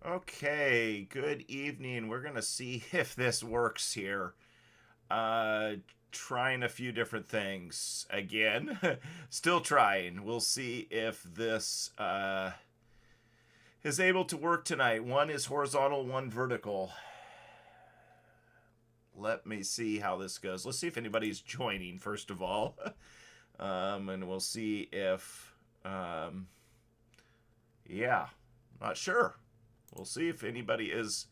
Okay, good evening. We're going to see if this works here. Uh, Trying a few different things again. Still trying. We'll see if this is able to work tonight. One is horizontal, one vertical. Let me see how this goes. Let's see if anybody's joining, first of all. And we'll see if, yeah, not sure. We'll see if anybody is.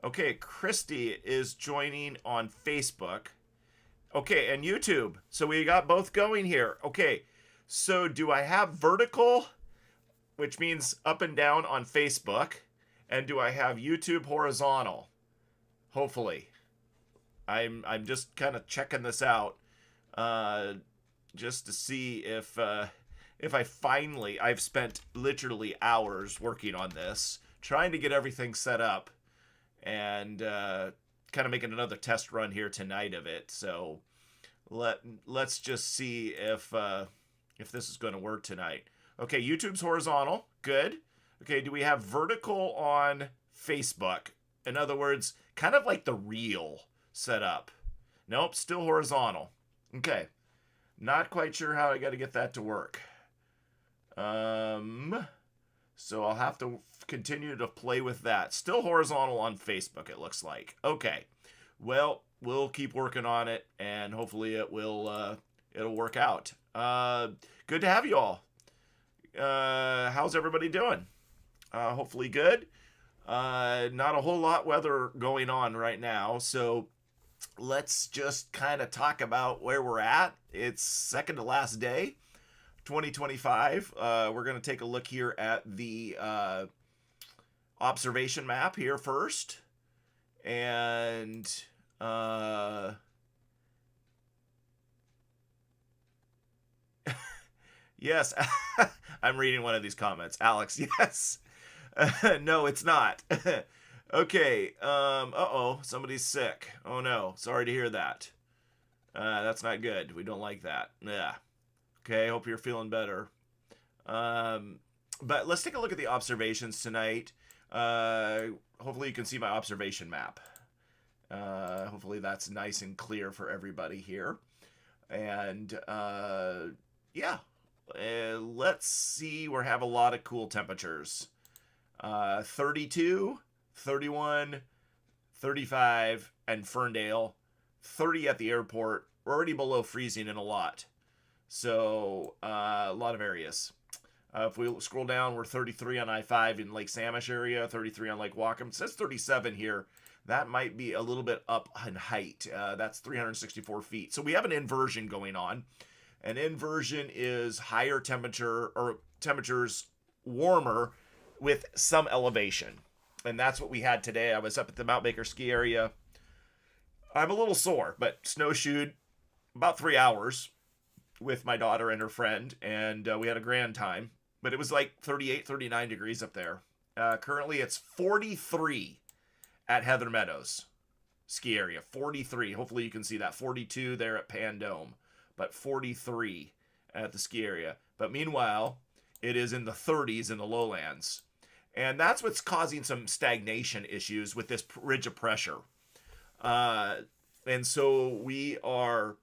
Okay, Christy is joining on Facebook. Okay, and YouTube. So we got both going here. Okay, so do I have vertical, which means up and down on Facebook? And do I have YouTube horizontal? Hopefully. I'm just kind of checking this out, just to see if I've spent literally hours working on this, trying to get everything set up, and kind of making another test run here tonight of it. So let's just see if this is going to work tonight. Okay, YouTube's horizontal. Good. Okay, do we have vertical on Facebook? In other words, kind of like the reel set up. Nope, still horizontal. Okay, not quite sure how I got to get that to work. So I'll have to continue to play with that. Still horizontal on Facebook, it looks like. Okay, well, we'll keep working on it, and hopefully it'll work out. Good to have you all. How's everybody doing? Hopefully good. Not a whole lot weather going on right now, so let's just kind of talk about where we're at. It's second to last day, 2025. We're going to take a look here at the observation map here first. And yes, I'm reading one of these comments. Alex, yes. No, it's not. Okay. Uh-oh, somebody's sick. Oh no, sorry to hear that. That's not good. We don't like that. Yeah. Okay, hope you're feeling better. But let's take a look at the observations tonight. Hopefully you can see my observation map. Hopefully that's nice and clear for everybody here. And yeah, let's see. We have a lot of cool temperatures. 32, 31, 35, and Ferndale. 30 at the airport. We're already below freezing in a lot. So a lot of areas. If we scroll down, we're 33 on I-5 in Lake Samish area, 33 on Lake Whatcom. It says 37 here. That might be a little bit up in height. That's 364 feet. So we have an inversion going on. An inversion is higher temperature, or temperatures warmer with some elevation. And that's what we had today. I was up at the Mount Baker ski area. I'm a little sore, but snowshoed about 3 hours with my daughter and her friend, and we had a grand time. But it was like 38, 39 degrees up there. Currently, it's 43 at Heather Meadows ski area. 43. Hopefully, you can see that. 42 there at Pan Dome, but 43 at the ski area. But meanwhile, it is in the 30s in the lowlands. And that's what's causing some stagnation issues with this ridge of pressure. And so we are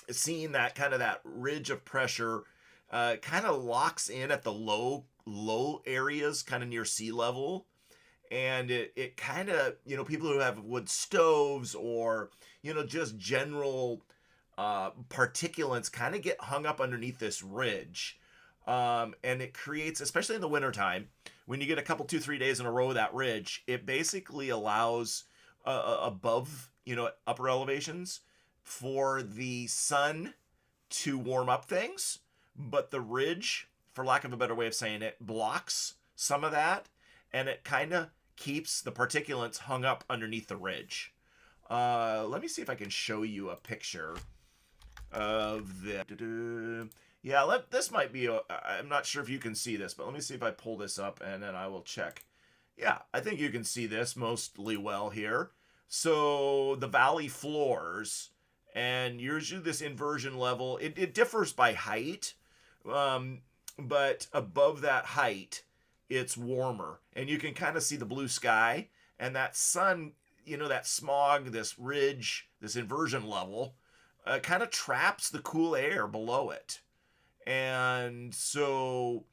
seeing that kind of that ridge of pressure kind of locks in at the low areas, kind of near sea level. And it kind of, people who have wood stoves or, just general particulates kind of get hung up underneath this ridge. And it creates, especially in the wintertime, when you get a couple, 2-3 days in a row of that ridge, it basically allows above, upper elevations for the sun to warm up things, but the ridge, for lack of a better way of saying it, blocks some of that, and it kind of keeps the particulates hung up underneath the ridge. Let me see if I can show you a picture of the. Yeah, this might be. I'm not sure if you can see this, but let me see if I pull this up, and then I will check. Yeah, I think you can see this mostly well here. So the valley floors, and usually this inversion level, it differs by height, but above that height it's warmer. And you can kind of see the blue sky and that sun, that smog, this ridge, this inversion level, kind of traps the cool air below it. And so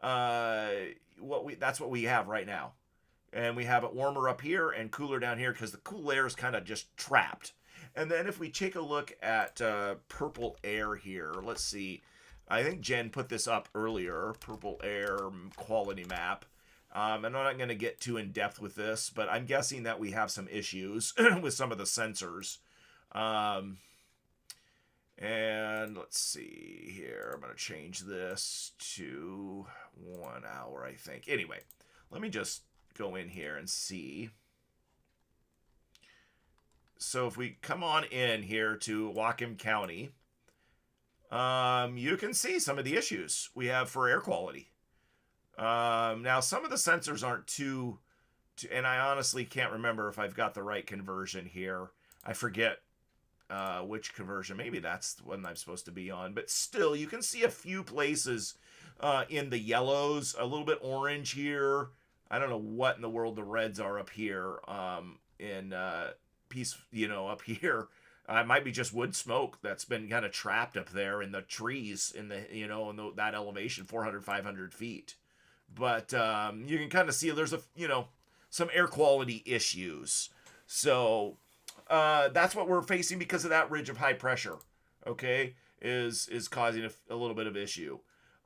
that's what we have right now. And we have it warmer up here and cooler down here because the cool air is kind of just trapped. And then if we take a look at purple air here, let's see. I think Jen put this up earlier, purple air quality map. And I'm not going to get too in depth with this, but I'm guessing that we have some issues with some of the sensors. And let's see here. I'm going to change this to 1 hour, I think. Anyway, let me just go in here and see. So if we come on in here to Whatcom County, you can see some of the issues we have for air quality. Now, some of the sensors aren't too, and I honestly can't remember if I've got the right conversion here. I forget which conversion. Maybe that's the one I'm supposed to be on. But still, you can see a few places in the yellows, a little bit orange here. I don't know what in the world the reds are up here in piece, up here. It might be just wood smoke that's been kind of trapped up there in the trees in the, in that elevation, 400, 500 feet. But you can kind of see there's some air quality issues. So that's what we're facing because of that ridge of high pressure, okay, is causing a little bit of issue.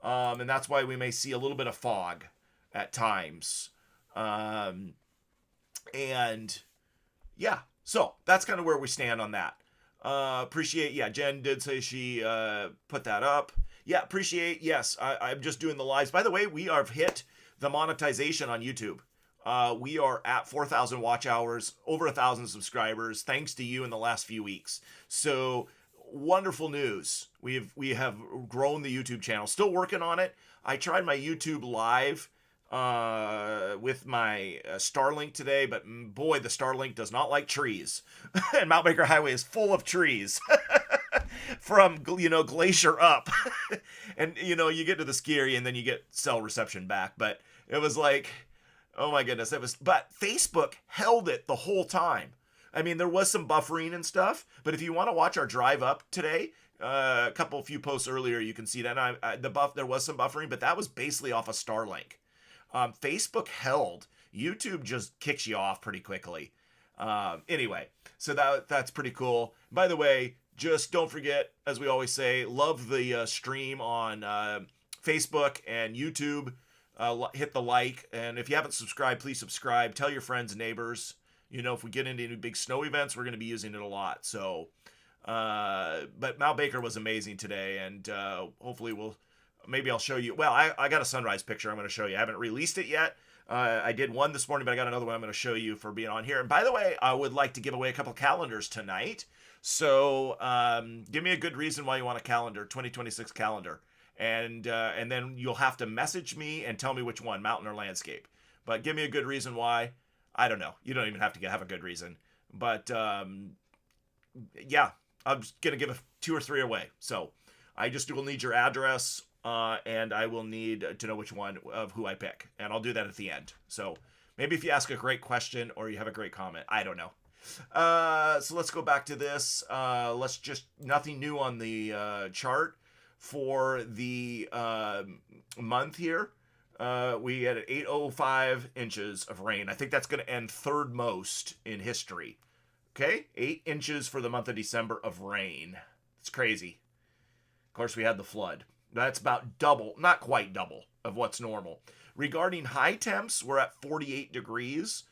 And that's why we may see a little bit of fog at times. And yeah, so that's kind of where we stand on that. Appreciate, Jen did say she put that up. Yeah, appreciate, yes, I'm just doing the lives. By the way, we have hit the monetization on YouTube. We are at 4,000 watch hours, over 1,000 subscribers, thanks to you in the last few weeks. So wonderful news. We have grown the YouTube channel. Still working on it. I tried my YouTube live with my Starlink today, but boy, the Starlink does not like trees. And Mount Baker Highway is full of trees. From, Glacier up. And, you get to the ski area and then you get cell reception back. But it was like, oh my goodness. But Facebook held it the whole time. I mean, there was some buffering and stuff. But if you want to watch our drive up today, a few posts earlier, you can see that. There was some buffering, but that was basically off of Starlink. Facebook held. YouTube just kicks you off pretty quickly. Anyway, so that's pretty cool. By the way, just don't forget, as we always say, love the stream on Facebook and YouTube. Hit the like. And if you haven't subscribed, please subscribe. Tell your friends and neighbors. If we get into any big snow events, we're going to be using it a lot. So, but Mount Baker was amazing today. And hopefully maybe I'll show you. Well, I got a sunrise picture I'm going to show you. I haven't released it yet. I did one this morning, but I got another one I'm going to show you for being on here. And by the way, I would like to give away a couple calendars tonight. So give me a good reason why you want a calendar, 2026 calendar. And then you'll have to message me and tell me which one, mountain or landscape. But give me a good reason why. I don't know. You don't even have to have a good reason. But yeah, I'm just going to give 2 or 3 away. So I just will need your address. And I will need to know which one of who I pick. And I'll do that at the end. So maybe if you ask a great question or you have a great comment. I don't know. So let's go back to this. Nothing new on the chart for the month here. We had 805 inches of rain. I think that's going to end third most in history. Okay? 8 inches for the month of December of rain. It's crazy. Of course, we had the flood. That's about double, not quite double, of what's normal. Regarding high temps, we're at 48 degrees.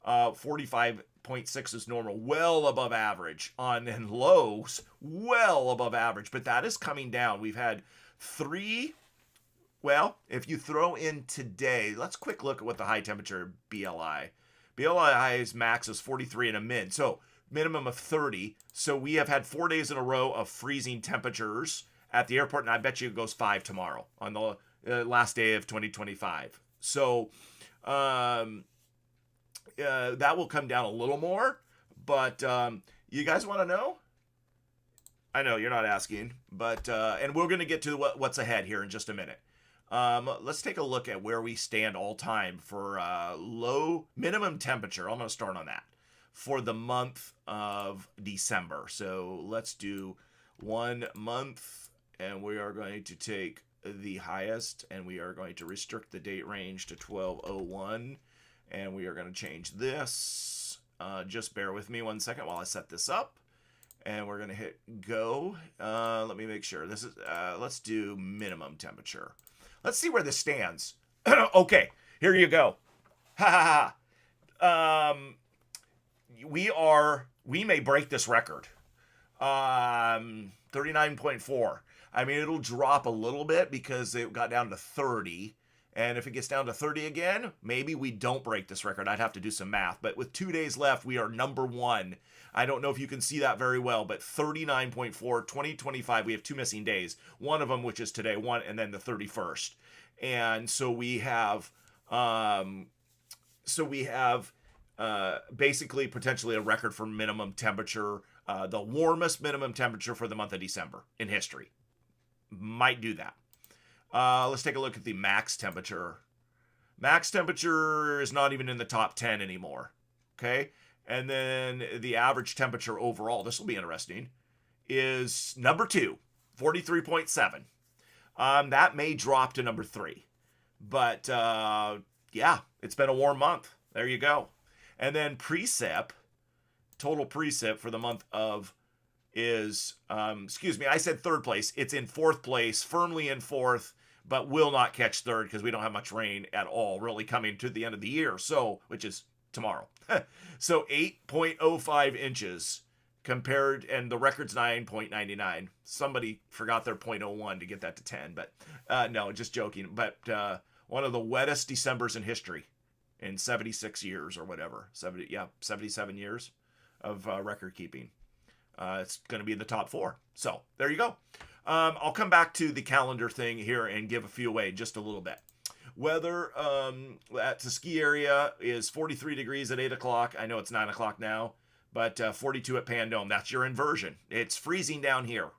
45.6 is normal, well above average. And lows, well above average. But that is coming down. We've had 3, well, if you throw in today, let's quick look at what the high temperature BLI. BLI's max is 43 and a min, so minimum of 30. So we have had 4 days in a row of freezing temperatures at the airport, and I bet you it goes 5 tomorrow on the last day of 2025. So that will come down a little more, but you guys want to know? I know you're not asking, but and we're going to get to what's ahead here in just a minute. Let's take a look at where we stand all time for low minimum temperature. I'm going to start on that for the month of December. So let's do 1 month, and we are going to take the highest, and we are going to restrict the date range to 1201, and we are going to change this. Just bear with me 1 second while I set this up, and we're going to hit go. Let me make sure this is let's do minimum temperature. Let's see where this stands. Okay, here you go. Ha ha ha. We may break this record. 39.4. I mean, it'll drop a little bit because it got down to 30. And if it gets down to 30 again, maybe we don't break this record. I'd have to do some math. But with 2 days left, we are number one. I don't know if you can see that very well, but 39.4, 2025, we have 2 missing days. One of them, which is today, and then the 31st. And so we have, basically potentially a record for minimum temperature, the warmest minimum temperature for the month of December in history. Might do that. Let's take a look at the max temperature. Max temperature is not even in the top 10 anymore. Okay. And then the average temperature overall, this will be interesting, is number 2, 43.7. That may drop to number 3. But yeah, it's been a warm month. There you go. And then precip, total precip for the month of is, I said 3rd place. It's in 4th place, firmly in 4th, but will not catch 3rd because we don't have much rain at all really coming to the end of the year. So, which is tomorrow. So 8.05 inches compared, and the record's 9.99. Somebody forgot their 0.01 to get that to 10, but no, just joking. But one of the wettest Decembers in history in 76 years or whatever. 77 years of record keeping. It's going to be in the top 4. So there you go. I'll come back to the calendar thing here and give a few away just a little bit. Weather at the ski area is 43 degrees at 8 o'clock. I know it's 9 o'clock now, but 42 at Pandome. That's your inversion. It's freezing down here.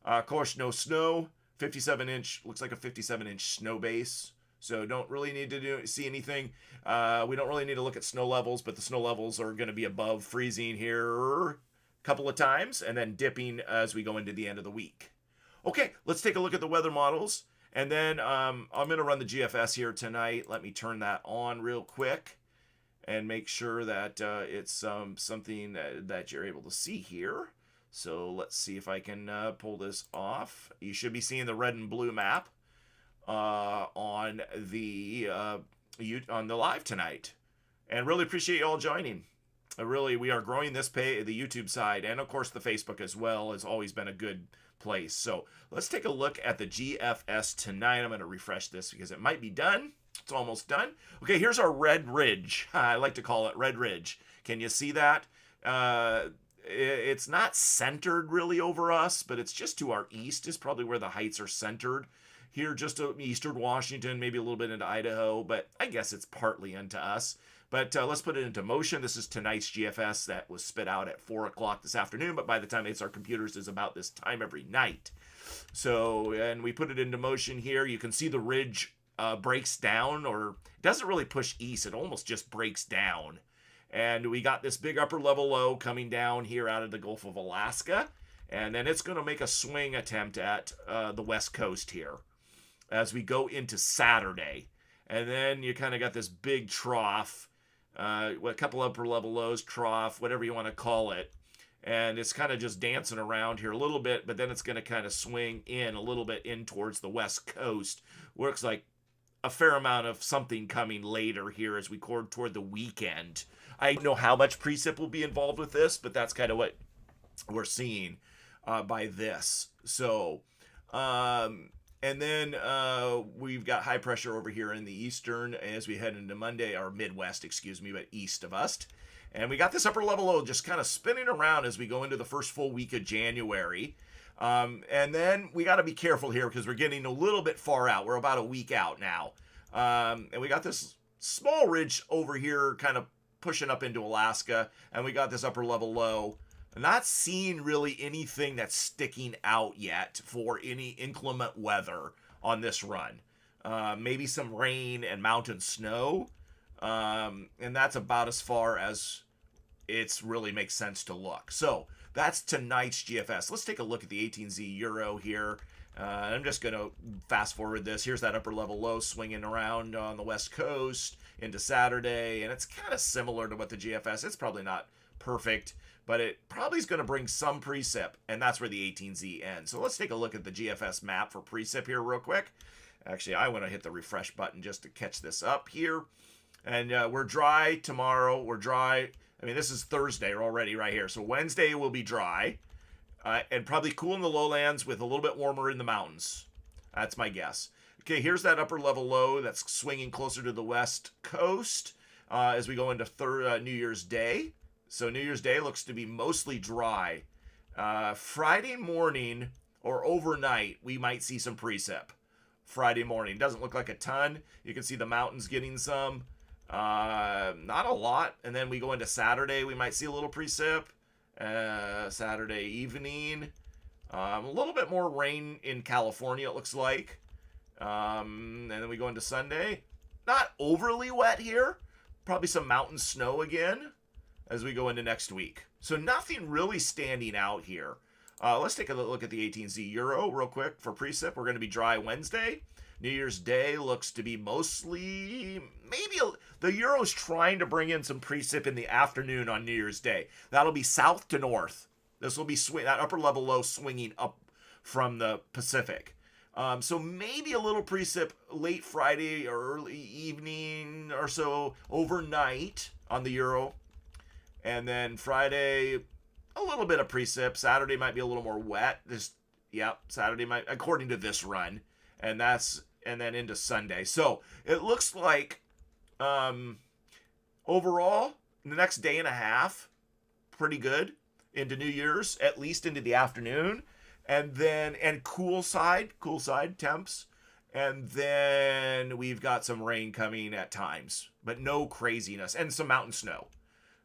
Of course, no snow. 57-inch, looks like a 57-inch snow base. So don't really need to see anything. We don't really need to look at snow levels, but the snow levels are going to be above freezing here a couple of times and then dipping as we go into the end of the week. Okay, let's take a look at the weather models. And then I'm going to run the GFS here tonight. Let me turn that on real quick and make sure that it's something that you're able to see here. So let's see if I can pull this off. You should be seeing the red and blue map on the live tonight. And really appreciate you all joining. We are growing this the YouTube side, and of course the Facebook as well has always been a good place. So let's take a look at the GFS tonight. I'm going to refresh this because it might be done. It's almost done. Okay, here's our Red Ridge. I like to call it Red Ridge. Can you see that? It's not centered really over us, but it's just to our east is probably where the heights are centered. Here, just to eastern Washington, maybe a little bit into Idaho, but I guess it's partly into us. But let's put it into motion. This is tonight's GFS that was spit out at 4 o'clock this afternoon, but by the time it hits our computers is about this time every night. So, and we put it into motion here. You can see the ridge breaks down, or doesn't really push east. It almost just breaks down. And we got this big upper level low coming down here out of the Gulf of Alaska. And then it's going to make a swing attempt at the West Coast here as we go into Saturday. And then you kind of got this big trough, a couple upper level lows, trough, whatever you want to call it. And it's kind of just dancing around here a little bit, but then it's going to kind of swing in a little bit in towards the West Coast. Looks like a fair amount of something coming later here as we court toward the weekend. I don't know how much precip will be involved with this, but that's kind of what we're seeing by this. So, and then we've got high pressure over here in the eastern as we head into Monday, or Midwest, but east of us. And we got this upper level low just kind of spinning around as we go into the first full week of January. And then we got to be careful here because we're getting a little bit far out. We're about a week out now. And we got this small ridge over here kind of pushing up into Alaska. And we got this upper level low. Not seeing really anything that's sticking out yet for any inclement weather on this run. maybe some rain and mountain snow. And that's about as far as it's really makes sense to look. So that's tonight's GFS. Let's take a look at the 18Z Euro here. I'm just going to fast forward this. Here's that upper level low swinging around on the west coast into Saturday, and it's kind of similar to what the GFS. It's probably not perfect, but it probably is going to bring some precip, and that's where the 18Z ends. So let's take a look at the GFS map for precip here real quick. Actually, I want to hit the refresh button just to catch this up here. And we're dry tomorrow. We're dry. I mean, this is Thursday already right here. So Wednesday will be dry. And probably cool in the lowlands with a little bit warmer in the mountains. That's my guess. Okay, here's that upper level low that's swinging closer to the west coast as we go into New Year's Day. So New Year's Day looks to be mostly dry. Friday morning or overnight, we might see some precip. Friday morning. Doesn't look like a ton. You can see the mountains getting some. Not a lot. And then we go into Saturday, we might see a little precip. Saturday evening. A little bit more rain in California, it looks like. And then we go into Sunday. Not overly wet here. Probably some mountain snow again as we go into next week. So nothing really standing out here. Let's take a look at the 18Z Euro real quick for precip. We're going to be dry Wednesday. New Year's Day looks to be mostly, the Euro's trying to bring in some precip in the afternoon on New Year's Day. That'll be south to north. This will be that upper level low swinging up from the Pacific. So maybe a little precip late Friday or early evening or so overnight on the Euro. And then Friday, a little bit of precip. Saturday might be a little more wet. Saturday might, according to this run. And then into Sunday. So it looks like overall, the next day and a half, pretty good into New Year's, at least into the afternoon. And cool side temps. And then we've got some rain coming at times, but no craziness, and some mountain snow.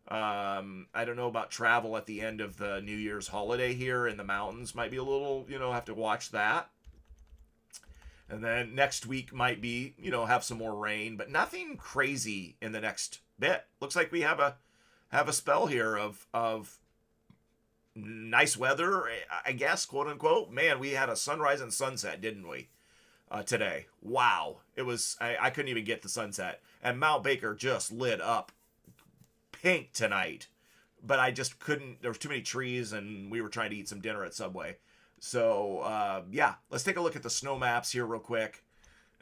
I don't know about travel at the end of the New Year's holiday here in the mountains. Might be a little, have to watch that. And then next week might be, have some more rain, but nothing crazy in the next bit. Looks like we have a spell here of nice weather, I guess, quote unquote. Man, we had a sunrise and sunset, didn't we? Today. Wow. It was, I couldn't even get the sunset. And Mount Baker just lit up pink tonight. But I just couldn't, there was too many trees and we were trying to eat some dinner at Subway. So, let's take a look at the snow maps here real quick.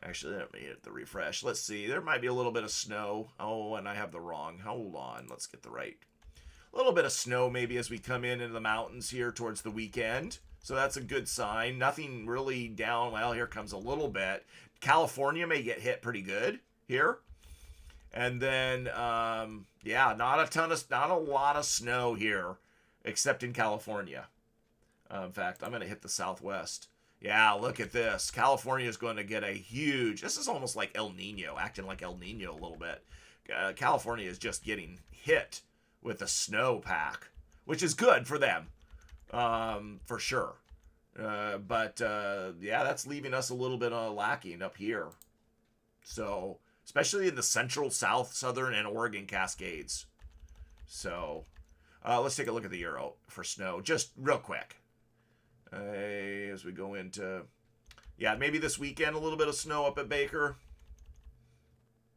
Actually, let me hit the refresh. Let's see. There might be a little bit of snow. Oh, and I have the wrong. Hold on. Let's get the right. A little bit of snow maybe as we come into the mountains here towards the weekend. So that's a good sign. Nothing really down. Well, here comes a little bit. California may get hit pretty good here. And then, not a lot of snow here, except in California. In fact, I'm going to hit the Southwest. Yeah, look at this. California is going to get a huge... This is almost like El Nino, acting like El Nino a little bit. California is just getting hit with a snowpack, which is good for them, for sure. But that's leaving us a little bit lacking up here. So, especially in the central, south, southern, and Oregon Cascades. So, let's take a look at the Euro for snow, just real quick. As we go into, maybe this weekend, a little bit of snow up at Baker.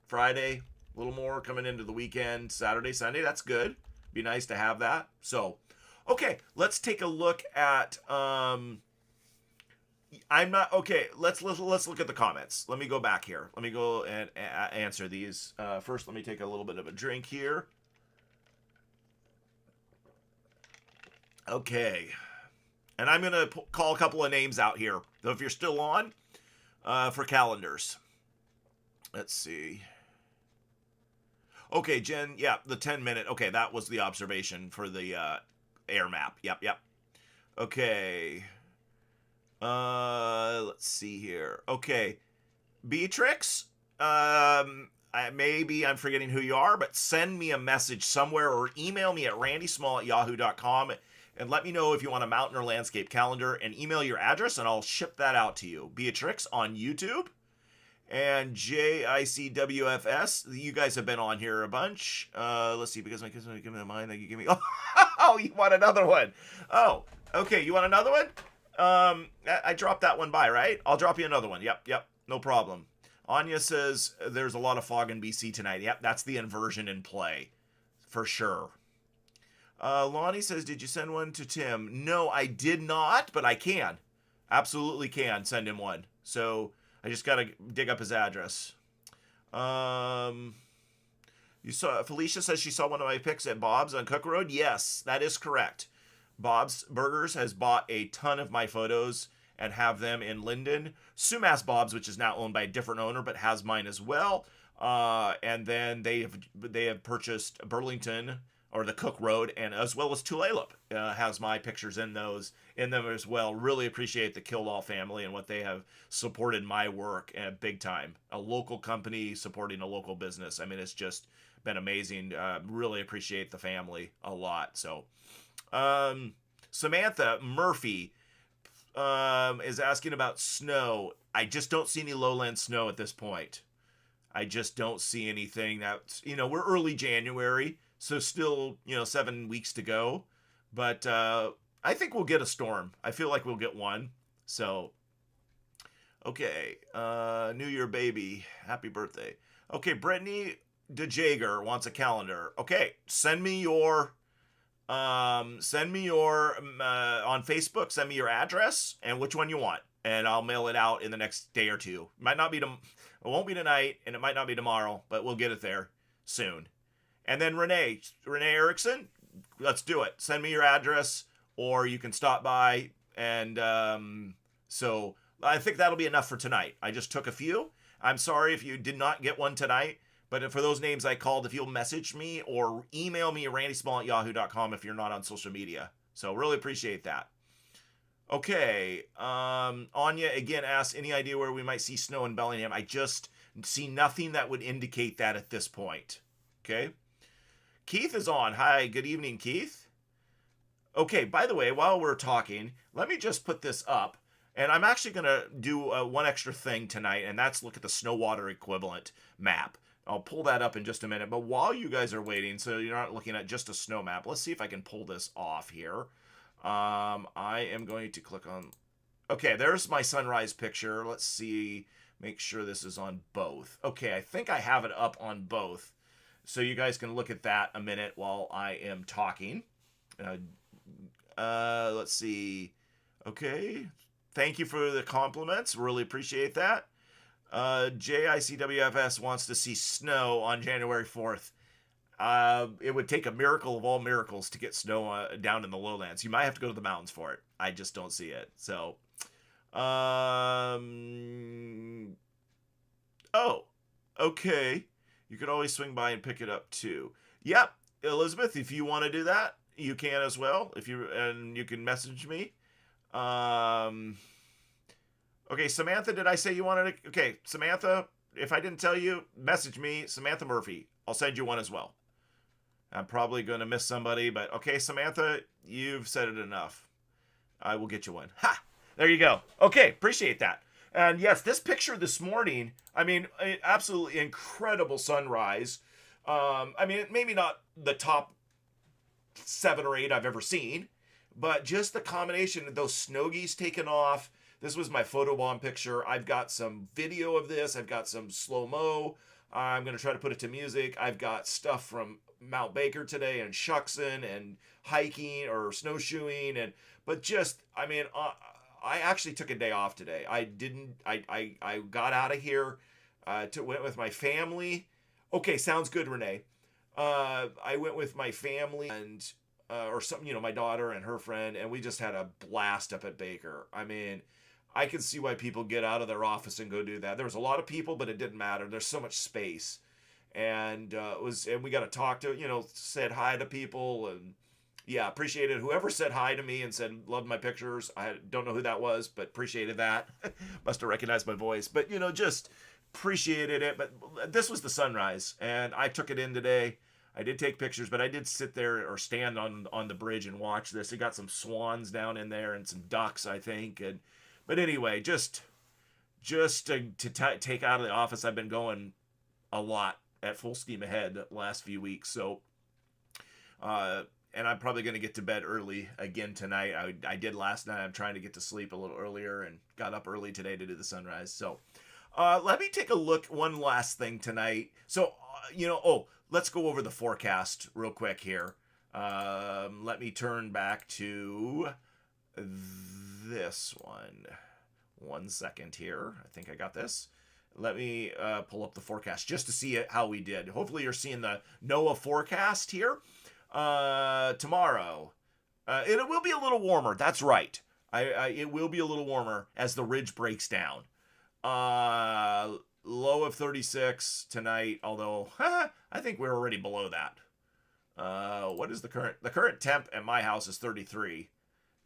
Friday, a little more coming into the weekend. Saturday, Sunday, that's good. Be nice to have that. So, okay, let's take a look at, let's look at the comments. Let me go back here. Let me go and answer these. First, let me take a little bit of a drink here. Okay. And I'm going to call a couple of names out here. So if you're still on, for calendars. Let's see. Okay, Jen. Yeah, the 10-minute. Okay, that was the observation for the air map. Yep. Okay. Let's see here. Okay. Beatrix, maybe I'm forgetting who you are, but send me a message somewhere or email me at randysmall@yahoo.com. And let me know if you want a mountain or landscape calendar and email your address and I'll ship that out to you. Beatrix on YouTube. And JICWFS, you guys have been on here a bunch. Let's see, because my kids are giving me mine that you give me. Oh, you want another one? Oh, okay. You want another one? I dropped that one by, right? I'll drop you another one. Yep. No problem. Anya says there's a lot of fog in BC tonight. Yep, that's the inversion in play, for sure. Lonnie says, did you send one to Tim? No, I did not, but I can. Absolutely can send him one. So I just got to dig up his address. You saw Felicia says she saw one of my pics at Bob's on Cook Road. Yes, that is correct. Bob's Burgers has bought a ton of my photos and have them in Linden. Sumas Bob's, which is now owned by a different owner, but has mine as well. And then they have purchased Burlington or the Cook Road, and as well as Tulalip has my pictures in them as well. Really appreciate the Kildall family and what they have supported my work big time. A local company supporting a local business. I mean, it's just been amazing. Really appreciate the family a lot. So, Samantha Murphy is asking about snow. I just don't see any lowland snow at this point. I just don't see anything. That's, we're early January, so still, 7 weeks to go. But I think we'll get a storm. I feel like we'll get one. So, okay. New Year baby. Happy birthday. Okay, Brittany DeJager wants a calendar. Okay, send me your on Facebook, send me your address and which one you want, and I'll mail it out in the next day or two. It won't be tonight, and it might not be tomorrow, but we'll get it there soon. And then Renee Erickson, let's do it. Send me your address, or you can stop by, and so I think that'll be enough for tonight. I just took a few. I'm sorry if you did not get one tonight. But for those names I called, if you'll message me or email me at randysmall@yahoo.com if you're not on social media. So really appreciate that. Okay. Anya again asks, any idea where we might see snow in Bellingham? I just see nothing that would indicate that at this point. Okay. Keith is on. Hi, good evening, Keith. Okay, by the way, while we're talking, let me just put this up. And I'm actually going to do one extra thing tonight, and that's look at the snow water equivalent map. I'll pull that up in just a minute. But while you guys are waiting, so you're not looking at just a snow map, let's see if I can pull this off here. I am going to click on... Okay, there's my sunrise picture. Let's see. Make sure this is on both. Okay, I think I have it up on both. So you guys can look at that a minute while I am talking. Let's see. Okay. Thank you for the compliments. Really appreciate that. JICWFS wants to see snow on January 4th. It would take a miracle of all miracles to get snow down in the lowlands. You might have to go to the mountains for it. I just don't see it. So, oh, okay. You could always swing by and pick it up too. Yep, Elizabeth, if you want to do that, you can as well. And you can message me. Okay, Samantha, did I say you wanted to... Okay, Samantha, if I didn't tell you, message me, Samantha Murphy. I'll send you one as well. I'm probably going to miss somebody, but okay, Samantha, you've said it enough. I will get you one. Ha! There you go. Okay, appreciate that. And yes, this picture this morning, I mean, absolutely incredible sunrise. I mean, maybe not the top 7 or 8 I've ever seen, but just the combination of those snow geese taking off. This was my photobomb picture. I've got some video of this. I've got some slow-mo. I'm going to try to put it to music. I've got stuff from Mount Baker today and Shuckson and hiking or snowshoeing. But just, I mean, I actually took a day off today. I got out of here, went with my family. Okay, sounds good, Renee. I went with my family and, or some, my daughter and her friend, and we just had a blast up at Baker. I mean, I can see why people get out of their office and go do that. There was a lot of people, but it didn't matter. There's so much space. And we got to talk to, said hi to people, and yeah, appreciated whoever said hi to me and said, loved my pictures. I don't know who that was, but appreciated that. Must have recognized my voice, but just appreciated it. But this was the sunrise, and I took it in today. I did take pictures, but I did sit there or stand on the bridge and watch this. It got some swans down in there and some ducks, I think. But anyway, just just to take out of the office. I've been going a lot at full steam ahead the last few weeks. So, and I'm probably going to get to bed early again tonight. I did last night. I'm trying to get to sleep a little earlier and got up early today to do the sunrise. So, let me take a look. One last thing tonight. So, let's go over the forecast real quick here. Let me turn back to this one. 1 second here. I think I got this. Let me pull up the forecast just to see how we did. Hopefully you're seeing the NOAA forecast here. Tomorrow, it will be a little warmer. That's right. It will be a little warmer as the ridge breaks down. Low of 36 tonight, although I think we're already below that. What is the current temp at my house is 33,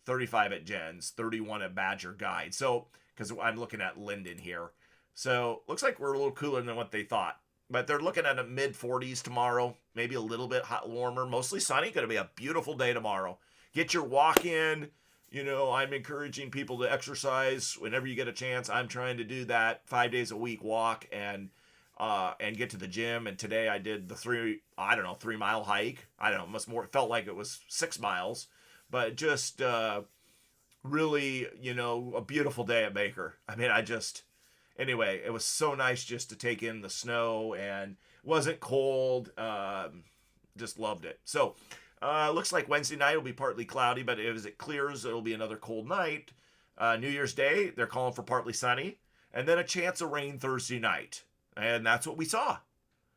35 at Jen's, 31 at Badger Guide. So, because I'm looking at Linden here. So, looks like we're a little cooler than what they thought. But they're looking at a mid-40s tomorrow, maybe a little bit warmer, mostly sunny. Going to be a beautiful day tomorrow. Get your walk in. I'm encouraging people to exercise whenever you get a chance. I'm trying to do that 5 days a week walk and get to the gym. And today I did the 3-mile hike. I don't know, it felt like it was 6 miles, but just really, a beautiful day at Baker. I mean, anyway, it was so nice just to take in the snow and wasn't cold. Just loved it. So, looks like Wednesday night will be partly cloudy, but as it clears, it'll be another cold night. New Year's Day, they're calling for partly sunny, and then a chance of rain Thursday night. And that's what we saw.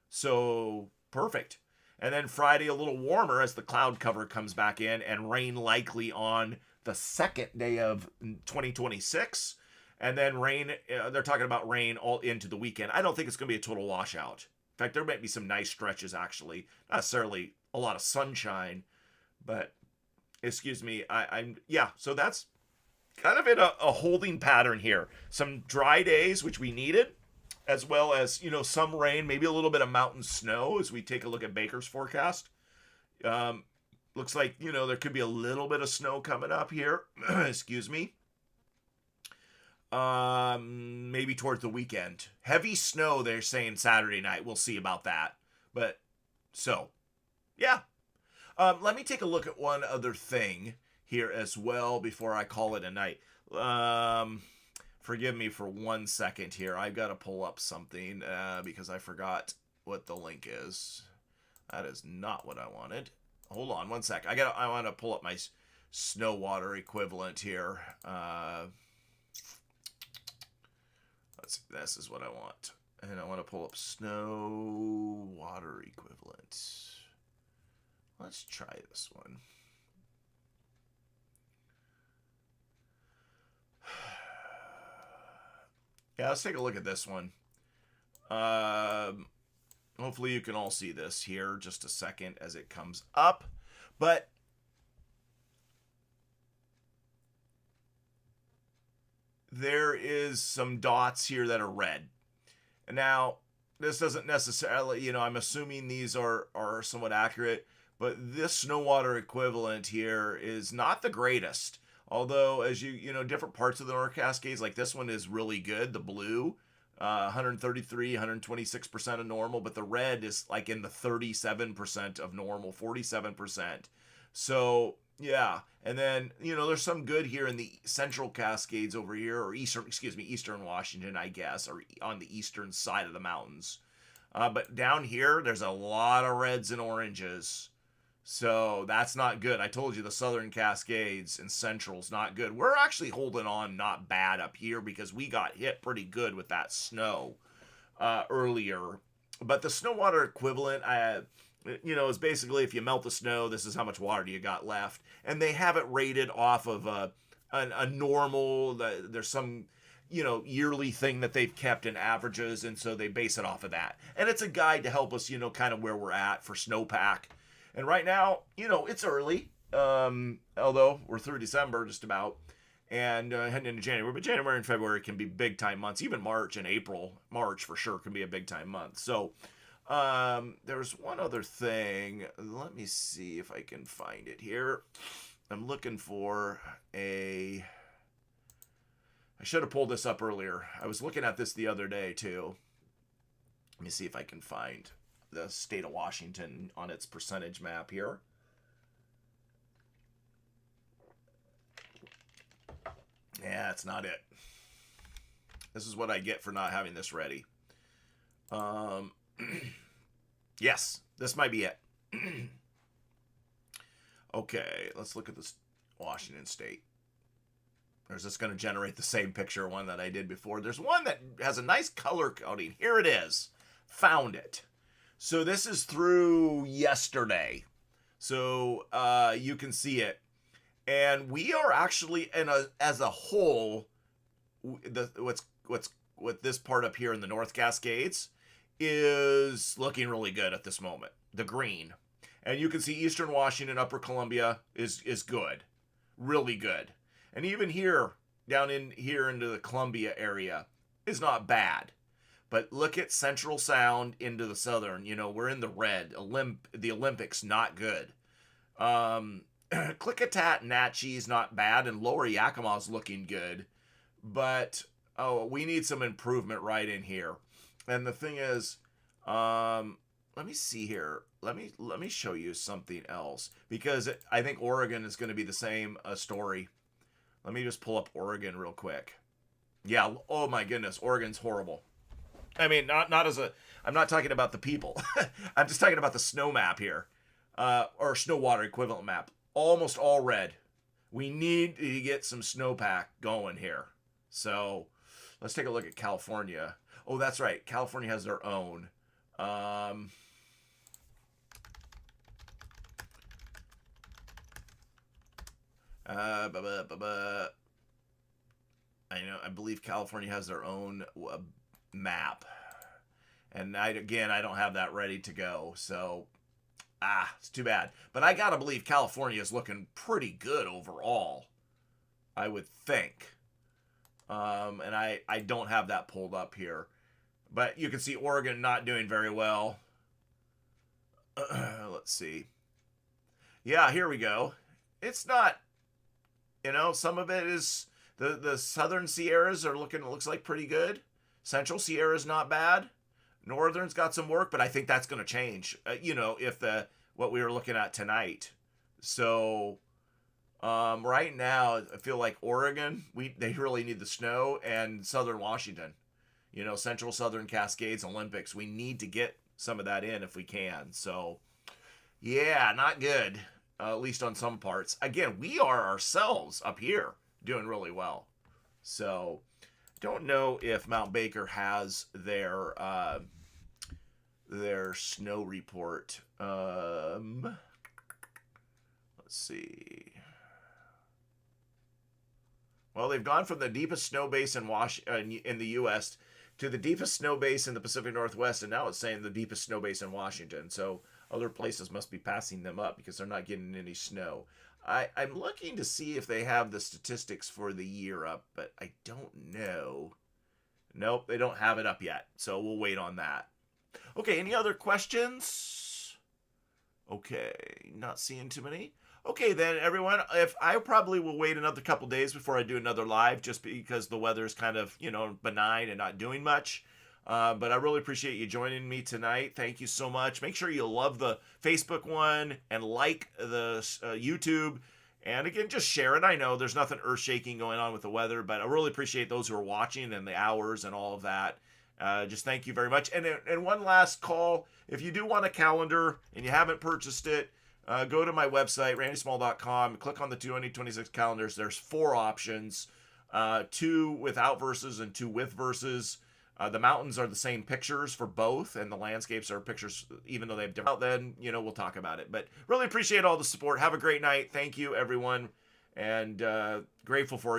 So, perfect. And then Friday, a little warmer as the cloud cover comes back in, and rain likely on the second day of 2026. And then rain, they're talking about rain all into the weekend. I don't think it's going to be a total washout. In fact, there might be some nice stretches, actually. Not necessarily a lot of sunshine, but, excuse me, so that's kind of in a holding pattern here. Some dry days, which we needed, as well as, some rain, maybe a little bit of mountain snow as we take a look at Baker's forecast. Looks like, there could be a little bit of snow coming up here. Excuse me. Maybe towards the weekend. Heavy snow, they're saying Saturday night. We'll see about that. But, so, yeah. Let me take a look at one other thing here as well before I call it a night. Forgive me for 1 second here. I've got to pull up something because I forgot what the link is. That is not what I wanted. Hold on 1 sec. I want to pull up my snow water equivalent here. Let's see. This is what I want. And I want to pull up snow water equivalent. Let's try this one. Yeah, let's take a look at this one. Hopefully you can all see this here just a second as it comes up. But there is some dots here that are red. Now, this doesn't necessarily, I'm assuming these are somewhat accurate, but this snow water equivalent here is not the greatest. Although, as different parts of the North Cascades, like this one is really good, the blue, 133, 126% of normal, but the red is like in the 37% of normal, 47%. So, yeah. And then, there's some good here in the Central Cascades over here, or Eastern Washington, I guess, or on the eastern side of the mountains. But down here, there's a lot of reds and oranges. So that's not good. I told you the Southern Cascades and Central's not good. We're actually holding on not bad up here because we got hit pretty good with that snow earlier. But the snow water equivalent, is basically if you melt the snow, this is how much water you got left. And they have it rated off of a normal, there's some, yearly thing that they've kept in averages. And so they base it off of that. And it's a guide to help us, kind of where we're at for snowpack. And right now, it's early, although we're through December just about, and heading into January. But January and February can be big-time months. Even March and April. March, for sure, can be a big-time month. So there's one other thing. Let me see if I can find it here. I'm looking for a I should have pulled this up earlier. I was looking at this the other day too. Let me see if I can find the state of Washington on its percentage map here. Yeah, it's not it. This is what I get for not having this ready. Yes, this might be it. Okay, let's look at this Washington State. Or is this going to generate the same picture one that I did before? There's one that has a nice color coding. Here it is. Found it. So this is through yesterday. So you can see it. And we are actually, as a whole, with this part up here in the North Cascades is looking really good at this moment. The green. And you can see Eastern Washington, Upper Columbia is good. Really good. And even here, down in here into the Columbia area, is not bad. But look at Central Sound into the Southern. You know, we're in the red. The Olympics, not good. Klickitat, Natchez, not bad. And Lower Yakima's looking good. But, we need some improvement right in here. And the thing is, let me see here. Let me show you something else. Because I think Oregon is going to be the same story. Let me just pull up Oregon real quick. Yeah, oh my goodness, Oregon's horrible. I mean, not as a, I'm not talking about the people. I'm just talking about the snow map here. Or snow water equivalent map. Almost all red. We need to get some snowpack going here. So, let's take a look at California. Oh, that's right. California has their own. I believe California has their own map. And I don't have that ready to go. So, it's too bad. But I gotta believe California is looking pretty good overall. I would think. And I don't have that pulled up here. But you can see Oregon not doing very well. Let's see. Yeah, here we go. It's not, some of it is, the Southern Sierras are looking, it looks like pretty good. Central Sierra's not bad. Northern's got some work, but I think that's going to change, if what we were looking at tonight. So, right now, I feel like Oregon, they really need the snow, and Southern Washington. Central Southern Cascades Olympics. We need to get some of that in if we can. So, yeah, not good, at least on some parts. Again, we are ourselves up here doing really well. So, don't know if Mount Baker has their snow report. Let's see. Well, they've gone from the deepest snow base in the U.S. to the deepest snow base in the Pacific Northwest, and now it's saying the deepest snow base in Washington. So other places must be passing them up because they're not getting any snow. I'm looking to see if they have the statistics for the year up, but I don't know. Nope, they don't have it up yet, so we'll wait on that. Okay, any other questions? Okay, not seeing too many. Okay, then, everyone, if I probably will wait another couple days before I do another live, just because the weather is kind of, benign and not doing much. But I really appreciate you joining me tonight. Thank you so much. Make sure you love the Facebook one and like the YouTube. And again, just share it. I know there's nothing earth-shaking going on with the weather, but I really appreciate those who are watching and the hours and all of that. Just thank you very much. And one last call. If you do want a calendar and you haven't purchased it, go to my website, randysmall.com, click on the 2026 calendars. There's 4 options, 2 without verses and 2 with verses. The mountains are the same pictures for both, and the landscapes are pictures, even though they have different. Then, we'll talk about it. But really appreciate all the support. Have a great night. Thank you, everyone, and grateful for